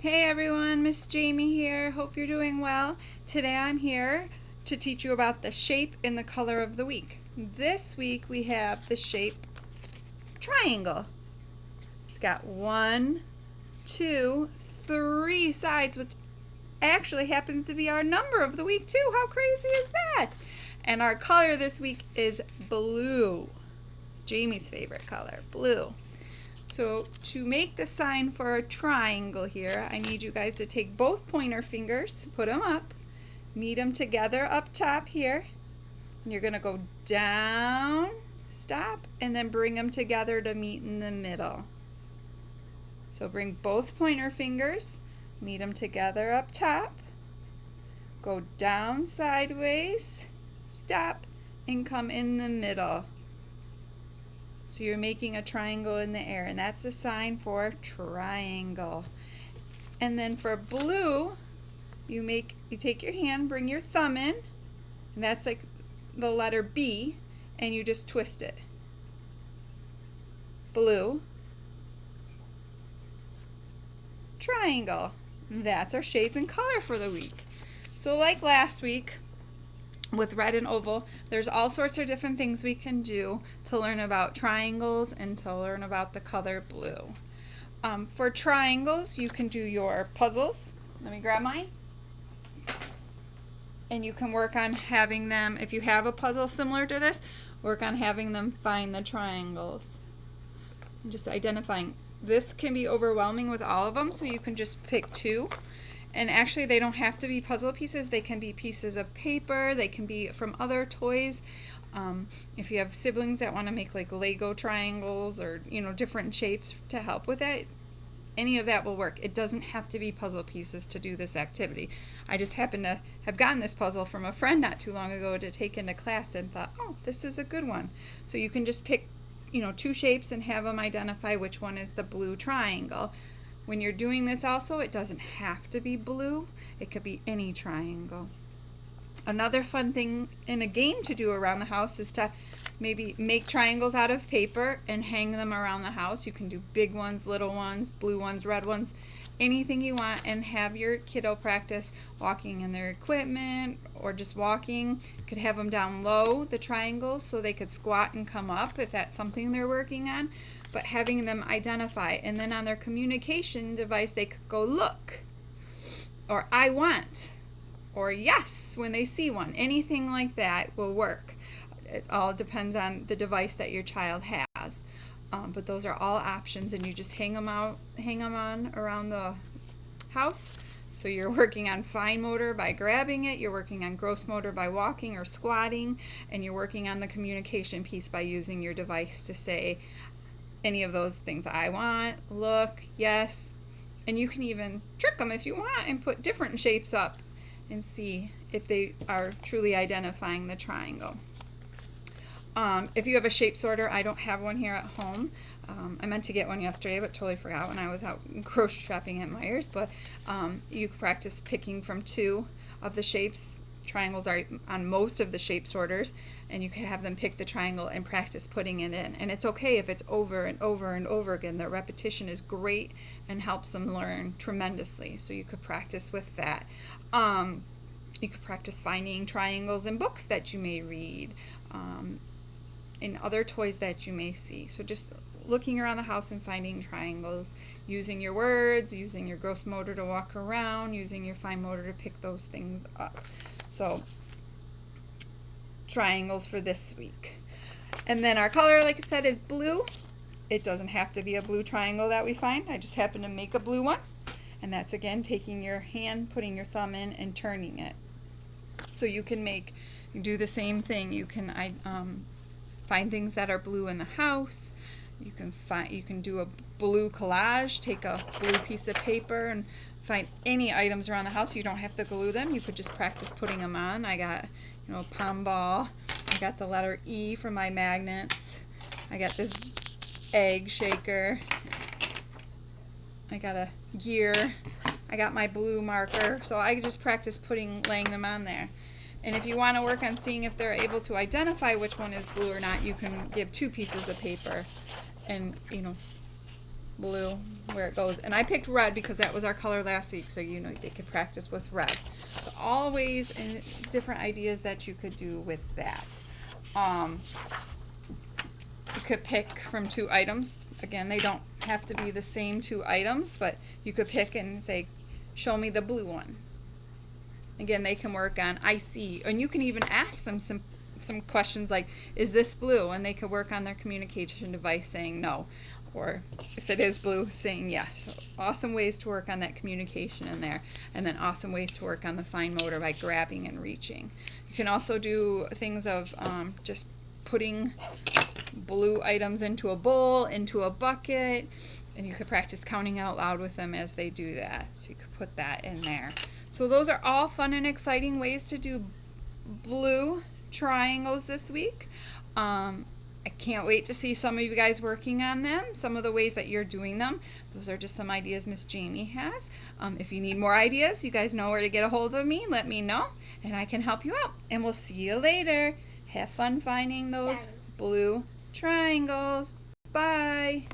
Hey everyone, Miss Jamie here. Hope you're doing well. Today I'm here to teach you about the shape and the color of the week. This week we have the shape triangle. It's got 1, 2, 3 sides, which actually happens to be our number of the week too. How crazy is that? And our color this week is blue. It's Jamie's favorite color, blue. So to make the sign for a triangle here, I need you guys to take both pointer fingers, put them up, meet them together up top here, and you're going to go down, stop, and then bring them together to meet in the middle. So bring both pointer fingers, meet them together up top, go down sideways, stop, and come in the middle. So you're making a triangle in the air, and that's the sign for triangle. And then for blue, you take your hand, bring your thumb in, and that's like the letter B, and you just twist it. Blue, triangle. And that's our shape and color for the week. So like last week, with red and oval, there's all sorts of different things we can do to learn about triangles and to learn about the color blue. For triangles, you can do your puzzles. Let me grab mine. And you can work on having them, if you have a puzzle similar to this, work on having them find the triangles. And just identifying. This can be overwhelming with all of them, so you can just pick 2. And actually, they don't have to be puzzle pieces. They can be pieces of paper. They can be from other toys. If you have siblings that want to make like Lego triangles or different shapes to help with that, any of that will work. It doesn't have to be puzzle pieces to do this activity. I just happened to have gotten this puzzle from a friend not too long ago to take into class and thought, oh, this is a good one. So you can just pick 2 shapes and have them identify which one is the blue triangle. When you're doing this also, it doesn't have to be blue. It could be any triangle. Another fun thing in a game to do around the house is to maybe make triangles out of paper and hang them around the house. You can do big ones, little ones, blue ones, red ones, anything you want, and have your kiddo practice walking in their equipment or just walking. You could have them down low, the triangles, so they could squat and come up if that's something they're working on. But having them identify, and then on their communication device they could go look, or I want, or yes when they see one. Anything like that will work. It all depends on the device that your child has, but those are all options, and you just hang them on around the house. So you're working on fine motor by grabbing it, you're working on gross motor by walking or squatting, and you're working on the communication piece by using your device to say any of those things. I want, look, yes. And you can even trick them if you want and put different shapes up and see if they are truly identifying the triangle. If you have a shape sorter, I don't have one here at home. I meant to get one yesterday but totally forgot when I was out grocery shopping at Meijer's. But you can practice picking from 2 of the shapes. Triangles are on most of the shape sorters, and you can have them pick the triangle and practice putting it in. And it's okay if it's over and over and over again. The repetition is great and helps them learn tremendously. So you could practice with that. You could practice finding triangles in books that you may read, in other toys that you may see. So just looking around the house and finding triangles, using your words, using your gross motor to walk around, using your fine motor to pick those things up. So triangles for this week. And then our color, like I said, is blue. It doesn't have to be a blue triangle that we find. I just happen to make a blue one. And that's again taking your hand, putting your thumb in, and turning it. So you can do the same thing. You can find things that are blue in the house. You can do a blue collage. Take a blue piece of paper and find any items around the house. You don't have to glue them. You could just practice putting them on. I got a palm ball. I got the letter E for my magnets. I got this egg shaker. I got a gear. I got my blue marker. So I just practice laying them on there. And if you want to work on seeing if they're able to identify which one is blue or not, you can give 2 pieces of paper and blue where it goes. And I picked red because that was our color last week, so you know they could practice with red. So all ways and different ideas that you could do with that. You could pick from 2 items. Again, they don't have to be the same 2 items, but you could pick and say, show me the blue one. Again, they can work on I see, and you can even ask them some questions like, is this blue? And they could work on their communication device saying no, or if it is blue, saying yes. So awesome ways to work on that communication in there, and then awesome ways to work on the fine motor by grabbing and reaching. You can also do things of just putting blue items into a bowl, into a bucket, and you could practice counting out loud with them as they do that. So you could put that in there. So those are all fun and exciting ways to do blue triangles this week. I can't wait to see some of you guys working on them, some of the ways that you're doing them. Those are just some ideas Miss Jamie has. If you need more ideas, you guys know where to get a hold of me. Let me know, and I can help you out. And we'll see you later. Have fun finding those blue triangles. Bye.